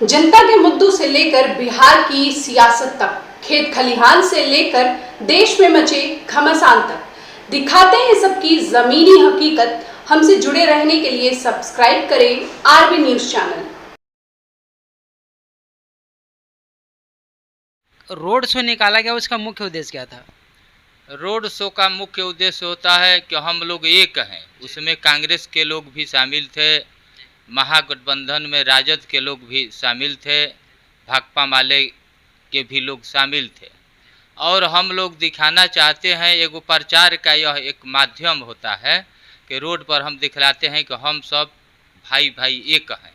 जनता के मुद्दों से लेकर बिहार की सियासत तक, खेत खलिहान से लेकर देश में मचे घमासान तक दिखाते हैं सबकी जमीनी हकीकत। हमसे जुड़े रहने के लिए सब्सक्राइब करें RB news channel. Road show निकाला गया, उसका मुख्य उद्देश्य क्या था? रोड शो का मुख्य उद्देश्य होता है कि हम लोग एक हैं। उसमें कांग्रेस के लोग भी शामिल थे, महागठबंधन में राजद के लोग भी शामिल थे, भाकपा माले के भी लोग शामिल थे। और हम लोग दिखाना चाहते हैं, एगो प्रचार का यह एक माध्यम होता है कि रोड पर हम दिखलाते हैं कि हम सब भाई भाई एक हैं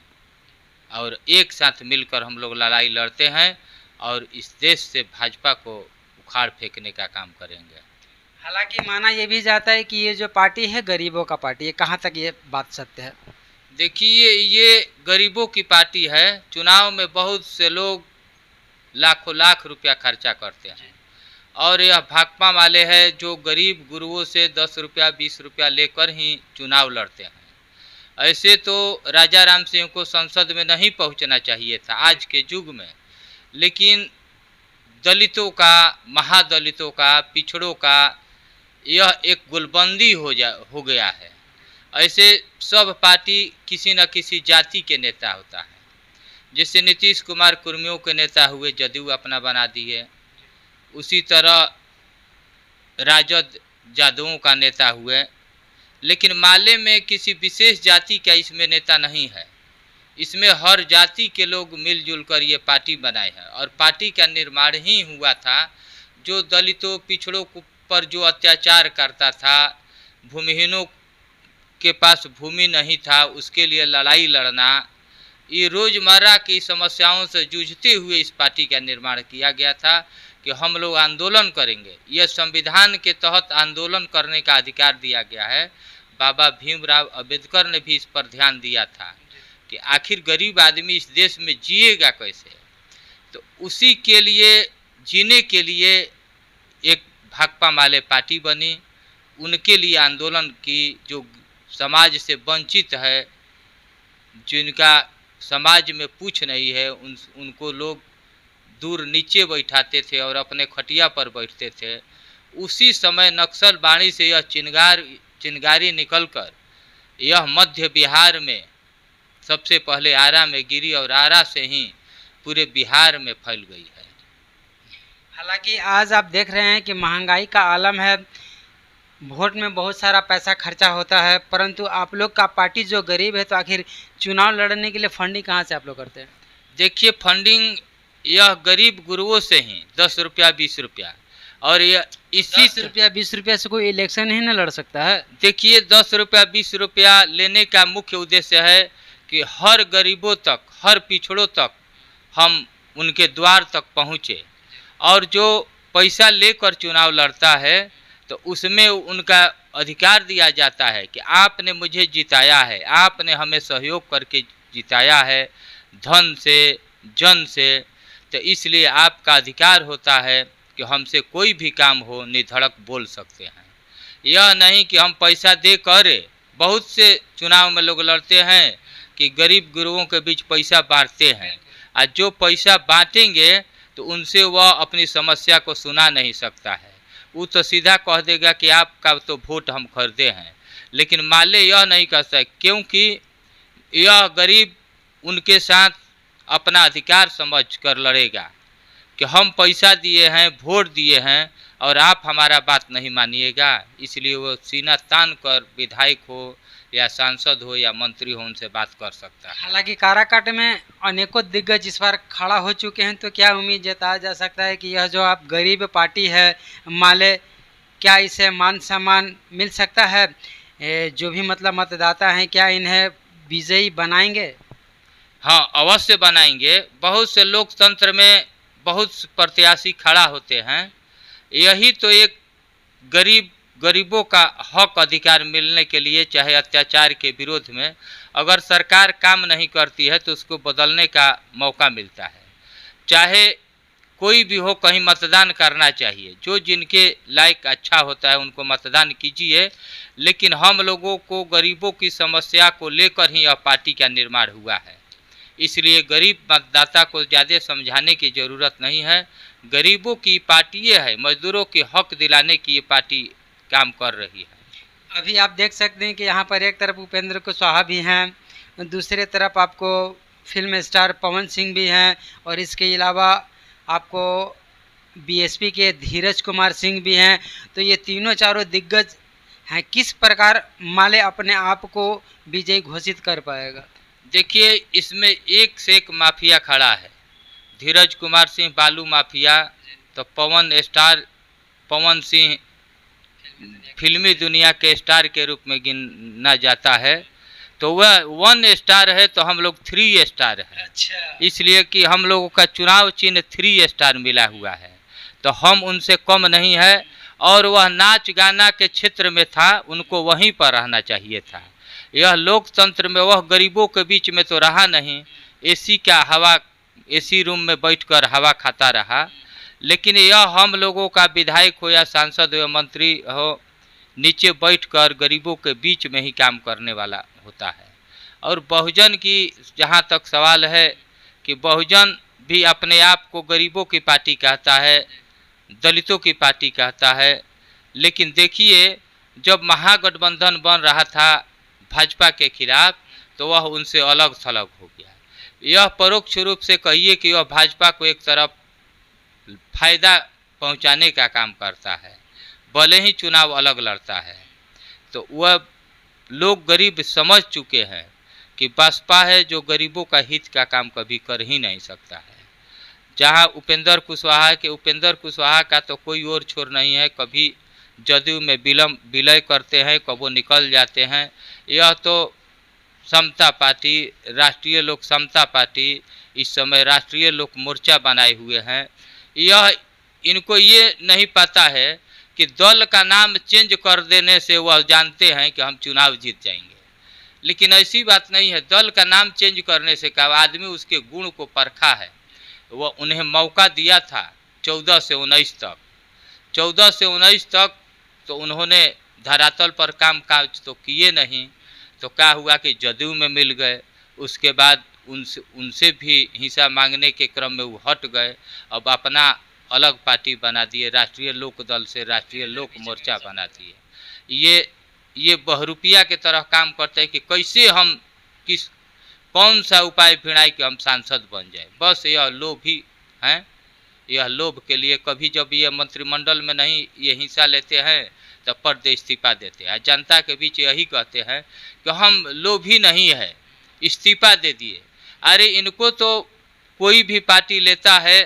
और एक साथ मिलकर हम लोग लड़ाई लड़ते हैं और इस देश से भाजपा को उखाड़ फेंकने का काम करेंगे। हालांकि माना यह भी जाता है कि ये जो पार्टी है गरीबों का पार्टी है, कहाँ तक ये बात सत्य है? देखिए, ये गरीबों की पार्टी है। चुनाव में बहुत से लोग लाखों लाख रुपया खर्चा करते हैं और यह भाकपा वाले हैं जो गरीब गुरुओं से 10 रुपया 20 रुपया लेकर ही चुनाव लड़ते हैं। ऐसे तो राजा राम सिंह को संसद में नहीं पहुंचना चाहिए था आज के युग में, लेकिन दलितों का, महादलितों का, पिछड़ों का यह एक गुलबंदी हो गया है। ऐसे सब पार्टी किसी न किसी जाति के नेता होता है। जैसे नीतीश कुमार कुर्मियों के नेता हुए, जदयू अपना बना दिए। उसी तरह राजद जादवों का नेता हुए, लेकिन माले में किसी विशेष जाति का इसमें नेता नहीं है। इसमें हर जाति के लोग मिलजुल कर ये पार्टी बनाए हैं और पार्टी का निर्माण ही हुआ था। जो दलितों पिछड़ों पर जो अत्याचार करता था, भूमिहीनों के पास भूमि नहीं था, उसके लिए लड़ाई लड़ना, ये रोज़मर्रा की समस्याओं से जूझते हुए इस पार्टी का निर्माण किया गया था कि हम लोग आंदोलन करेंगे। यह संविधान के तहत आंदोलन करने का अधिकार दिया गया है। बाबा भीमराव अंबेडकर ने भी इस पर ध्यान दिया था कि आखिर गरीब आदमी इस देश में जिएगा कैसे। तो उसी के लिए, जीने के लिए एक भाकपा माले पार्टी बनी, उनके लिए आंदोलन की। जो समाज से वंचित है, जिनका समाज में पूछ नहीं है, उनको लोग दूर नीचे बैठाते थे और अपने खटिया पर बैठते थे। उसी समय नक्सल बाणी से यह चिंगारी निकलकर यह मध्य बिहार में सबसे पहले आरा में गिरी और आरा से ही पूरे बिहार में फैल गई है। हालांकि आज आप देख रहे हैं कि महंगाई का आलम है, वोट में बहुत सारा पैसा खर्चा होता है, परंतु आप लोग का पार्टी जो गरीब है, तो आखिर चुनाव लड़ने के लिए फंडिंग कहाँ से आप लोग करते हैं? देखिए, फंडिंग यह गरीब गुरुओं से ही 10 रुपया 20 रुपया, और यह इसी 10 रुपया 20 रुपया से कोई इलेक्शन ही न लड़ सकता है। देखिए, 10 रुपया 20 रुपया लेने का मुख्य उद्देश्य है कि हर गरीबों तक, हर पिछड़ों तक हम उनके द्वार तक पहुँचे। और जो पैसा लेकर चुनाव लड़ता है तो उसमें उनका अधिकार दिया जाता है कि आपने मुझे जिताया है, आपने हमें सहयोग करके जिताया है, धन से, जन से, तो इसलिए आपका अधिकार होता है कि हमसे कोई भी काम हो निधड़क बोल सकते हैं। यह नहीं कि हम पैसा दे कर, बहुत से चुनाव में लोग लड़ते हैं कि गरीब गुरुओं के बीच पैसा बांटते हैं, और जो पैसा बांटेंगे तो उनसे वह अपनी समस्या को सुना नहीं सकता है। वो तो सीधा कह देगा कि आपका तो वोट हम खरीदे हैं। लेकिन माले यह नहीं कर सकते, क्योंकि यह गरीब उनके साथ अपना अधिकार समझ कर लड़ेगा कि हम पैसा दिए हैं, वोट दिए हैं और आप हमारा बात नहीं मानिएगा। इसलिए वो सीना तान कर विधायक हो या सांसद हो या मंत्री हो, उनसे बात कर सकता है। हालांकि काराकाट में अनेकों दिग्गज इस बार खड़ा हो चुके हैं, तो क्या उम्मीद जताया जा सकता है कि यह जो आप गरीब पार्टी है माले, क्या इसे मान सम्मान मिल सकता है? जो भी मतलब मतदाता हैं, क्या इन्हें विजयी बनाएंगे? हाँ, अवश्य बनाएंगे। बहुत से लोकतंत्र में बहुत प्रत्याशी खड़ा होते हैं। यही तो एक गरीबों का हक अधिकार मिलने के लिए, चाहे अत्याचार के विरोध में अगर सरकार काम नहीं करती है तो उसको बदलने का मौका मिलता है। चाहे कोई भी हो, कहीं मतदान करना चाहिए। जो जिनके लायक अच्छा होता है उनको मतदान कीजिए, लेकिन हम लोगों को गरीबों की समस्या को लेकर ही यह पार्टी का निर्माण हुआ है। इसलिए गरीब मतदाता को ज़्यादा समझाने की ज़रूरत नहीं है। गरीबों की पार्टी ये है, मजदूरों के हक दिलाने की ये पार्टी काम कर रही है। अभी आप देख सकते हैं कि यहाँ पर एक तरफ उपेंद्र कुशवाहा भी हैं, दूसरे तरफ आपको फिल्म स्टार पवन सिंह भी हैं, और इसके अलावा आपको बीएसपी के धीरज कुमार सिंह भी हैं। तो ये तीनों चारों दिग्गज हैं। किस प्रकार माले अपने आप को विजयी घोषित कर पाएगा? देखिए, इसमें एक से एक माफिया खड़ा है। धीरज कुमार सिंह बालू माफिया, तो पवन सिंह फिल्मी दुनिया के स्टार के रूप में गिना जाता है। तो वह 1 स्टार है, तो हम लोग 3 स्टार है। अच्छा। इसलिए कि हम लोगों का चुनाव चिन्ह 3 स्टार मिला हुआ है, तो हम उनसे कम नहीं है। और वह नाच गाना के क्षेत्र में था, उनको वहीं पर रहना चाहिए था। यह लोकतंत्र में वह गरीबों के बीच में तो रहा नहीं, एसी रूम में बैठकर हवा खाता रहा। लेकिन यह हम लोगों का विधायक हो या सांसद हो या मंत्री हो, नीचे बैठकर गरीबों के बीच में ही काम करने वाला होता है। और बहुजन की जहाँ तक सवाल है कि बहुजन भी अपने आप को गरीबों की पार्टी कहता है, दलितों की पार्टी कहता है। लेकिन देखिए, जब महागठबंधन बन रहा था भाजपा के खिलाफ, तो वह उनसे अलग थलग हो गया। यह परोक्ष रूप से कहिए कि वह भाजपा को एक तरफ फायदा पहुंचाने का काम करता है, भले ही चुनाव अलग लड़ता है। तो वह लोग गरीब समझ चुके हैं कि बसपा है जो गरीबों का हित का काम कभी कर ही नहीं सकता है। जहां उपेंद्र कुशवाहा का तो कोई और छोर नहीं है। कभी जदयू में विलय करते हैं, कबो निकल जाते हैं। यह तो समता पार्टी, राष्ट्रीय लोक समता पार्टी, इस समय राष्ट्रीय लोक मोर्चा बनाए हुए हैं। इनको ये नहीं पता है कि दल का नाम चेंज कर देने से वह जानते हैं कि हम चुनाव जीत जाएंगे। लेकिन ऐसी बात नहीं है। दल का नाम चेंज करने से क्या, आदमी उसके गुण को परखा है। वह उन्हें मौका दिया था 14 से 19 तक, तो उन्होंने धरातल पर काम काज तो किए नहीं। तो क्या हुआ कि जदयू में मिल गए, उसके बाद उनसे भी हिस्सा मांगने के क्रम में वो हट गए। अब अपना अलग पार्टी बना दिए, राष्ट्रीय लोक दल से राष्ट्रीय लोक मोर्चा बना दिए। ये बहरूपिया के तरह काम करते हैं कि कैसे हम कौन सा उपाय भिड़ाएं कि हम सांसद बन जाए। बस यह लोभ ही हैं। यह लोभ के लिए कभी जब ये मंत्रिमंडल में नहीं ये हिस्सा लेते हैं तो पद इस्तीफा देते हैं। जनता के बीच यही कहते हैं कि हम लोभी नहीं है, इस्तीफा दे दिए। अरे इनको तो कोई भी पार्टी लेता है,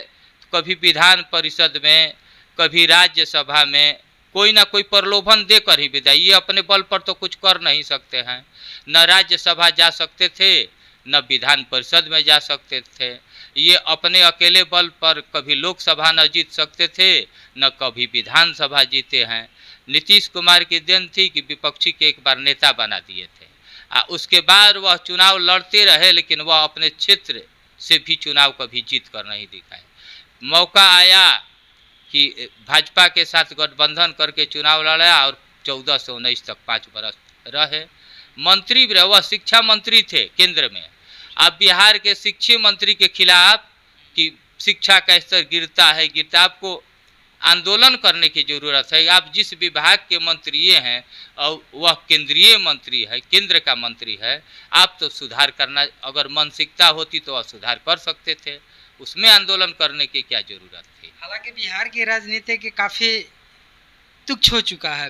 कभी विधान परिषद में, कभी राज्यसभा में कोई ना कोई प्रलोभन देकर ही विदाई। ये अपने बल पर तो कुछ कर नहीं सकते हैं। न राज्यसभा जा सकते थे, न विधान परिषद में जा सकते थे। ये अपने अकेले बल पर कभी लोकसभा न जीत सकते थे, न कभी विधानसभा जीते हैं। नीतीश कुमार की देन थी कि विपक्षी के एक बार नेता बना दिए थे। उसके बाद वह चुनाव लड़ते रहे, लेकिन वह अपने क्षेत्र से भी चुनाव कभी जीत कर नहीं दिखाए। मौका आया कि भाजपा के साथ गठबंधन करके चुनाव लड़ा और 14 से 19 तक 5 बरस रहे। मंत्री भी रहे, वह शिक्षा मंत्री थे केंद्र में। अब बिहार के शिक्षा मंत्री के खिलाफ कि शिक्षा का स्तर गिरता है, आपको आंदोलन करने की जरूरत है। आप जिस विभाग के मंत्री हैं और वह केंद्रीय मंत्री है, केंद्र का मंत्री है, आप तो सुधार करना, अगर मानसिकता होती तो आप सुधार कर सकते थे। उसमें आंदोलन करने की क्या जरूरत थी। हालांकि बिहार की राजनीति के काफ़ी तुच्छ हो चुका है।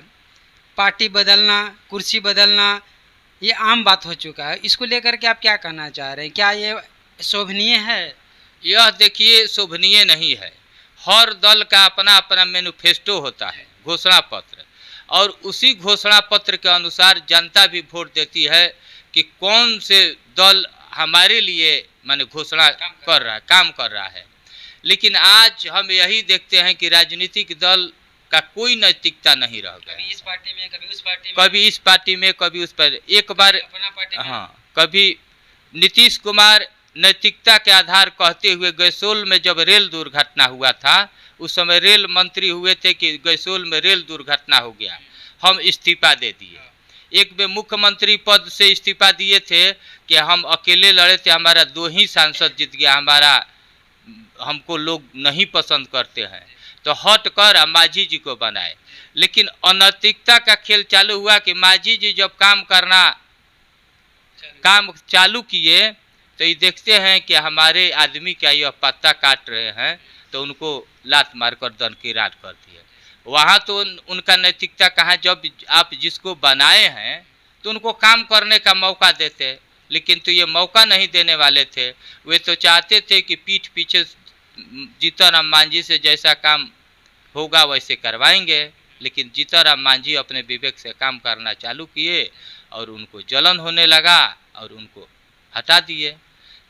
पार्टी बदलना, कुर्सी बदलना, ये आम बात हो चुका है। इसको लेकर के आप क्या कहना चाह रहे हैं? क्या ये शोभनीय है? यह देखिए, शोभनीय नहीं है। हर दल का अपना अपना मैनिफेस्टो होता है, घोषणा पत्र, और उसी घोषणा पत्र के अनुसार जनता भी वोट देती है कि कौन से दल हमारे लिए माने घोषणा कर रहा है, काम कर रहा है। लेकिन आज हम यही देखते हैं कि राजनीतिक दल का कोई नैतिकता नहीं रह गया। कभी इस पार्टी में, कभी उस पार्टी में, कभी इस पार्टी में, कभी उस पर। एक बार अपना पार्टी में। हाँ, कभी नीतीश कुमार नैतिकता के आधार कहते हुए गैसोल में जब रेल दुर्घटना हुआ था, उस समय रेल मंत्री हुए थे कि गैसोल में रेल दुर्घटना हो गया, हम इस्तीफा दे दिए। एक वे मुख्यमंत्री पद से इस्तीफा दिए थे कि हम अकेले लड़े थे, हमारा 2 ही सांसद जीत गया, हमको लोग नहीं पसंद करते हैं, तो हट कर मांझी जी को बनाए। लेकिन अनैतिकता का खेल चालू हुआ कि मांझी जी जब काम चालू किए तो ये देखते हैं कि हमारे आदमी का यह पत्ता काट रहे हैं, तो उनको लात मारकर दरकिनार कर दिए। वहाँ तो उनका नैतिकता कहाँ, जब आप जिसको बनाए हैं तो उनको काम करने का मौका देते, लेकिन तो ये मौका नहीं देने वाले थे। वे तो चाहते थे कि पीठ पीछे जीतन मांझी से जैसा काम होगा वैसे करवाएंगे, लेकिन जीतन मांझी अपने विवेक से काम करना चालू किए और उनको जलन होने लगा और उनको हटा दिए।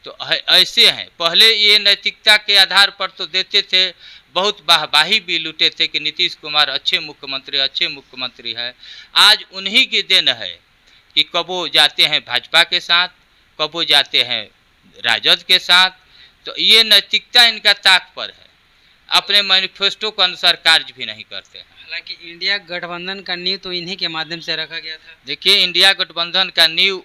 तो ऐसे हैं, पहले ये नैतिकता के आधार पर तो देते थे, बहुत वाहवाही भी लूटे थे कि नीतीश कुमार अच्छे मुख्यमंत्री हैं। आज उन्हीं की देन है कि कबो जाते हैं भाजपा के साथ, कबो जाते हैं राजद के साथ, तो ये नैतिकता इनका ताक पर है, अपने मैनिफेस्टो के अनुसार कार्य भी नहीं करते हैं। हालांकि इंडिया गठबंधन का नींव तो इन्हीं के माध्यम से रखा गया था। देखिए, इंडिया गठबंधन का नींव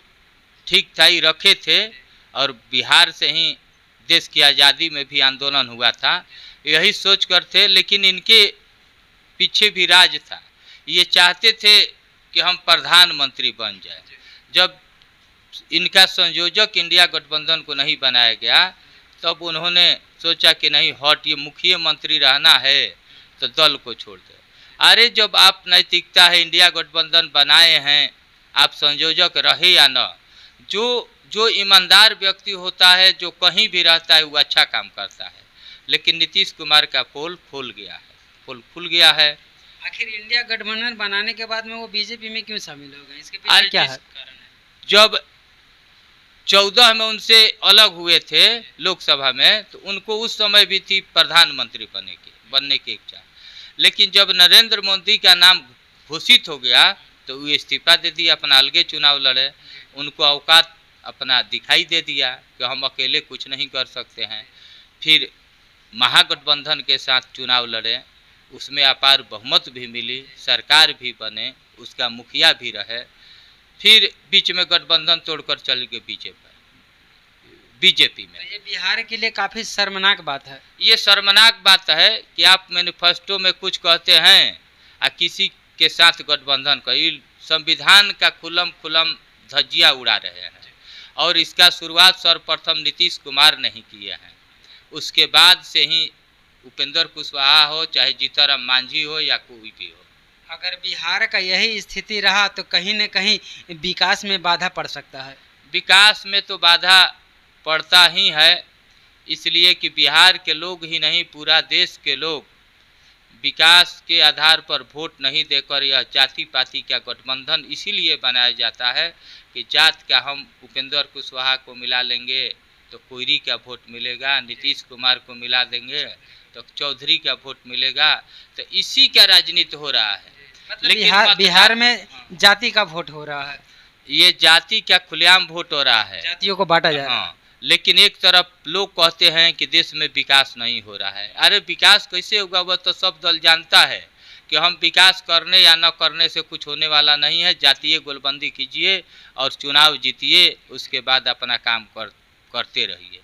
ठीक था ही रखे थे, और बिहार से ही देश की आज़ादी में भी आंदोलन हुआ था, यही सोच कर थे। लेकिन इनके पीछे भी राज था, ये चाहते थे कि हम प्रधानमंत्री बन जाए। जब इनका संयोजक इंडिया गठबंधन को नहीं बनाया गया, तब उन्होंने सोचा कि नहीं, हट, ये मुखिया मंत्री रहना है तो दल को छोड़ दे। अरे जब आप नैतिकता है, इंडिया गठबंधन बनाए हैं, आप संयोजक रहे या न, जो ईमानदार व्यक्ति होता है, जो कहीं भी रहता है, वो अच्छा काम करता है। लेकिन नीतीश कुमार का पोल खुल गया है। आखिर इंडिया गठबंधन बनाने के बाद में वो बीजेपी में क्यों शामिल हो गए, इसके पीछे क्या है कारण है? जब 14 में उनसे अलग हुए थे लोकसभा में, तो उनको उस समय भी थी प्रधानमंत्री बनने की इच्छा, लेकिन जब नरेंद्र मोदी का नाम घोषित हो गया तो वो इस्तीफा दे दिया, अपना अलगे चुनाव लड़े। उनको औकात अपना दिखाई दे दिया कि हम अकेले कुछ नहीं कर सकते हैं। फिर महागठबंधन के साथ चुनाव लड़े, उसमें अपार बहुमत भी मिली, सरकार भी बने, उसका मुखिया भी रहे। फिर बीच में गठबंधन तोड़कर चल गए बीजेपी में। तो ये बिहार के लिए काफ़ी शर्मनाक बात है। ये शर्मनाक बात है कि आप मैनिफेस्टो में कुछ कहते हैं और किसी के साथ गठबंधन का, संविधान का खुलम धज्जियाँ उड़ा रहे हैं। और इसका शुरुआत सर्वप्रथम नीतीश कुमार नहीं किए हैं, उसके बाद से ही उपेंद्र कुशवाहा हो, चाहे जीतन मांझी हो या कोई भी हो। अगर बिहार का यही स्थिति रहा तो कहीं न कहीं विकास में बाधा पड़ सकता है। विकास में तो बाधा पड़ता ही है, इसलिए कि बिहार के लोग ही नहीं, पूरा देश के लोग विकास के आधार पर वोट नहीं देकर यह जाति पाति का गठबंधन इसीलिए बनाया जाता है कि जात का हम उपेंद्र कुशवाहा को मिला लेंगे तो कोयरी का वोट मिलेगा, नीतीश कुमार को मिला देंगे तो चौधरी का वोट मिलेगा। तो इसी का राजनीति हो रहा है। मतलब लेकिन बिहार में जाति का वोट हो रहा है, ये जाति का खुलेआम वोट हो रहा है, जातियों को बांटा जा रहा है। लेकिन एक तरफ लोग कहते हैं कि देश में विकास नहीं हो रहा है। अरे विकास कैसे होगा, वह तो सब दल जानता है कि हम विकास करने या न करने से कुछ होने वाला नहीं है। जातीय गोलबंदी कीजिए और चुनाव जीतिए, उसके बाद अपना काम करते रहिए।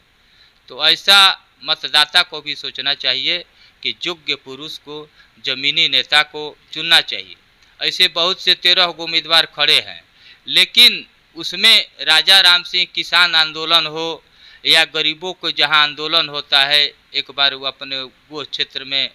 तो ऐसा मतदाता को भी सोचना चाहिए कि योग्य पुरुष को, जमीनी नेता को चुनना चाहिए। ऐसे बहुत से 13 उम्मीदवार खड़े हैं, लेकिन उसमें राजा राम सिंह किसान आंदोलन हो या गरीबों को जहां आंदोलन होता है, एक बार वो अपने वो क्षेत्र में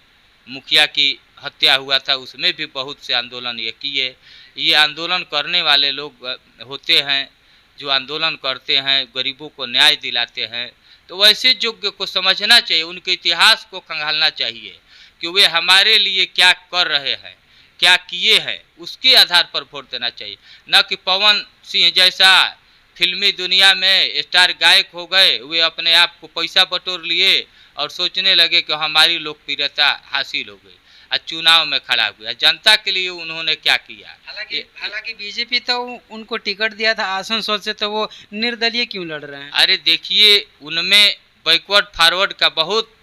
मुखिया की हत्या हुआ था, उसमें भी बहुत से आंदोलन ये किए। ये आंदोलन करने वाले लोग होते हैं जो आंदोलन करते हैं, गरीबों को न्याय दिलाते हैं। तो वैसे योग्य को समझना चाहिए, उनके इतिहास को खंगालना चाहिए कि वे हमारे लिए क्या कर रहे हैं, क्या किए हैं, उसके आधार पर वोट देना चाहिए। न कि पवन सिंह जैसा फिल्मी दुनिया में स्टार गायक हो गए, वे अपने आप को पैसा बटोर लिए और सोचने लगे कि हमारी लोकप्रियता हासिल हो गई, और चुनाव में खड़ा हुआ। जनता के लिए उन्होंने क्या किया? हालांकि बीजेपी तो उनको टिकट दिया था आसनसोल से, तो वो निर्दलीय क्यों लड़ रहे हैं? अरे देखिए, उनमें बैकवर्ड फॉरवर्ड का बहुत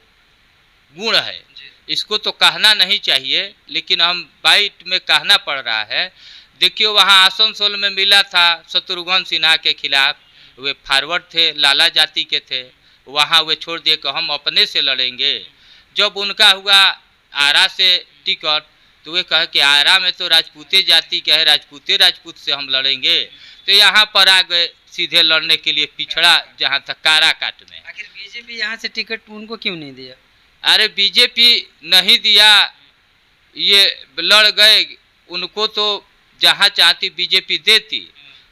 गुण है, इसको तो कहना नहीं चाहिए, लेकिन हम बाइट में कहना पड़ रहा है। देखिए वहाँ आसनसोल में मिला था शत्रुघ्न सिन्हा के खिलाफ, वे फॉरवर्ड थे, लाला जाति के थे, वहाँ वे छोड़ दिए कि हम अपने से लड़ेंगे। जब उनका हुआ आरा से टिकट तो वे कहे कि आरा में तो राजपूते जाति का है, राजपूत से हम लड़ेंगे। तो यहाँ पर आ गए सीधे लड़ने के लिए, पिछड़ा जहाँ था काराकाट में। आखिर बीजेपी यहाँ से टिकट उनको क्यों नहीं दिया? अरे बीजेपी नहीं दिया, ये लड़ गए। उनको तो जहाँ चाहती बीजेपी देती,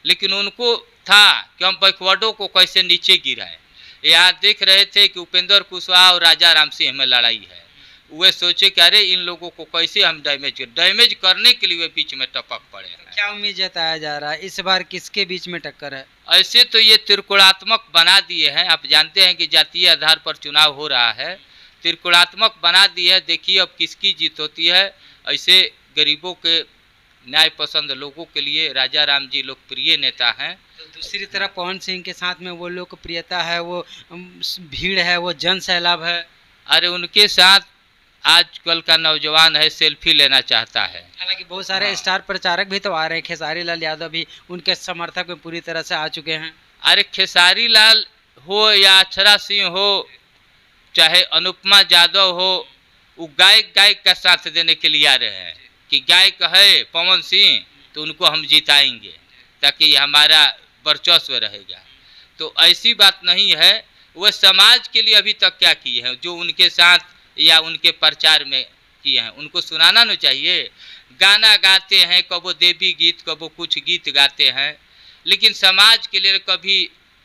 लेकिन उनको था कि हम बैकवर्डों को कैसे नीचे गिराएं। यहाँ देख रहे थे कि उपेंद्र कुशवाहा और राजा राम सिंह में लड़ाई है, वे सोचे कि अरे इन लोगों को कैसे हम डैमेज करने के लिए वे बीच में टपक पड़े हैं। क्या उम्मीद जताया जा रहा है इस बार किसके बीच में टक्कर है? ऐसे तो ये त्रिकोणात्मक बना दिए हैं, आप जानते हैं कि जातीय आधार पर चुनाव हो रहा है, त्रिकोणात्मक बना दिए है। देखिए अब किसकी जीत होती है। ऐसे गरीबों के न्याय पसंद लोगों के लिए राजा राम जी लोकप्रिय नेता हैं। तो दूसरी तरफ पवन सिंह के साथ में वो लोकप्रियता है, वो भीड़ है, वो जन सैलाब है। अरे उनके साथ आजकल का नौजवान है, सेल्फी लेना चाहता है। हालांकि बहुत सारे स्टार प्रचारक भी तो आ रहे हैं, खेसारी लाल यादव भी उनके समर्थक में पूरी तरह से आ चुके हैं। अरे खेसारी लाल हो या अक्षरा सिंह हो, चाहे अनुपमा यादव हो, वो गायक का साथ देने के लिए आ रहे हैं कि गायक है पवन सिंह तो उनको हम जिताएंगे ताकि हमारा वर्चस्व रहेगा। तो ऐसी बात नहीं है। वह समाज के लिए अभी तक क्या किए हैं, जो उनके साथ या उनके प्रचार में किए हैं, उनको सुनाना न चाहिए। गाना गाते हैं, कबो देवी गीत, कबो कुछ गीत गाते हैं, लेकिन समाज के लिए कभी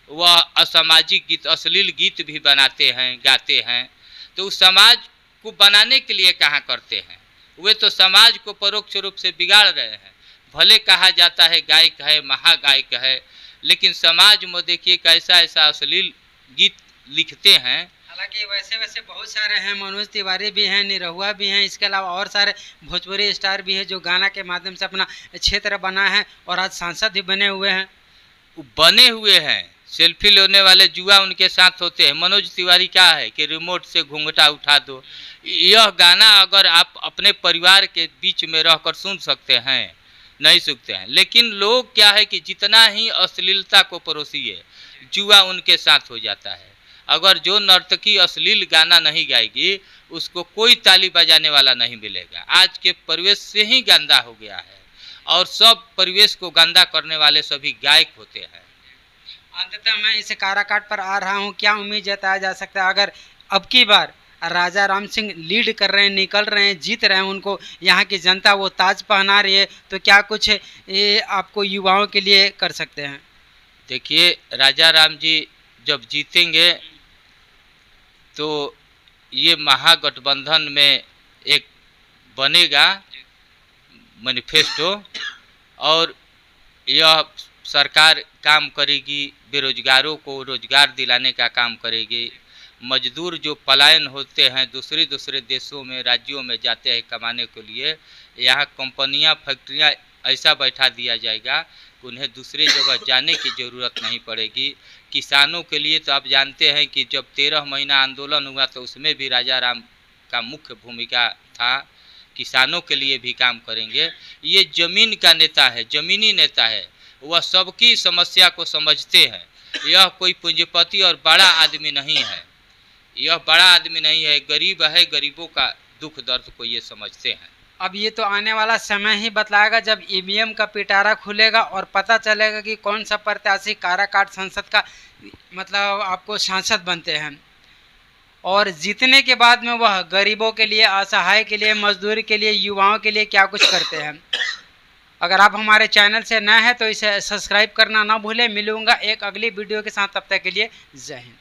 वह असामाजिक गीत, अश्लील गीत भी बनाते हैं, गाते हैं। तो उस समाज को बनाने के लिए कहाँ करते हैं, वे तो समाज को परोक्ष रूप से बिगाड़ रहे हैं। भले कहा जाता है गायक है, महागायक है, लेकिन समाज में देखिए कैसा ऐसा अश्लील गीत लिखते हैं। हालांकि वैसे बहुत सारे हैं, मनोज तिवारी भी हैं, निरहुआ भी हैं, इसके अलावा और सारे भोजपुरी स्टार भी हैं जो गाना के माध्यम से अपना क्षेत्र बना है और आज सांसद भी बने हुए हैं। सेल्फी लेने वाले जुआ उनके साथ होते हैं। मनोज तिवारी क्या है कि रिमोट से घूंघटा उठा दो। यह गाना अगर आप अपने परिवार के बीच में रहकर सुन सकते हैं, नहीं सुनते हैं। लेकिन लोग क्या है कि जितना ही अश्लीलता को परोसिए, जुआ उनके साथ हो जाता है। अगर जो नर्तकी अश्लील गाना नहीं गाएगी, उसको कोई ताली बजाने वाला नहीं मिलेगा। आज के परिवेश से ही गंदा हो गया है, और सब परिवेश को गंदा करने वाले सभी गायक होते हैं। अंततः मैं इस काराकाट पर आ रहा हूं, क्या उम्मीद जताया जा सकता है अगर अब की बार राजा राम सिंह लीड कर रहे हैं, निकल रहे हैं, जीत रहे हैं, उनको यहाँ की जनता वो ताज पहना रही है, तो क्या कुछ ये आपको युवाओं के लिए कर सकते हैं? देखिए राजा राम जी जब जीतेंगे तो ये महागठबंधन में एक बनेगा मैनिफेस्टो, और यह सरकार काम करेगी, बेरोजगारों को रोजगार दिलाने का काम करेगी। मजदूर जो पलायन होते हैं दूसरे देशों में, राज्यों में जाते हैं कमाने के लिए, यहाँ कंपनियां, फैक्ट्रियां ऐसा बैठा दिया जाएगा कि उन्हें दूसरे जगह जाने की ज़रूरत नहीं पड़ेगी। किसानों के लिए तो आप जानते हैं कि जब 13 महीना आंदोलन हुआ तो उसमें भी राजा राम का मुख्य भूमिका था। किसानों के लिए भी काम करेंगे। ये ज़मीन का नेता है, ज़मीनी नेता है, वह सबकी समस्या को समझते हैं। यह कोई पूंजीपति और बड़ा आदमी नहीं है, यह बड़ा आदमी नहीं है, गरीब है, गरीबों का दुख दर्द को ये समझते हैं। अब ये तो आने वाला समय ही बतलाएगा जब ईवीएम का पिटारा खुलेगा और पता चलेगा कि कौन सा प्रत्याशी काराकाट संसद का मतलब आपको सांसद बनते हैं, और जीतने के बाद में वह गरीबों के लिए, असहाय के लिए, मजदूर के लिए, युवाओं के लिए क्या कुछ करते हैं। अगर आप हमारे चैनल से नए हैं तो इसे सब्सक्राइब करना ना भूलें। मिलूंगा एक अगली वीडियो के साथ, तब तक के लिए जय हिंद।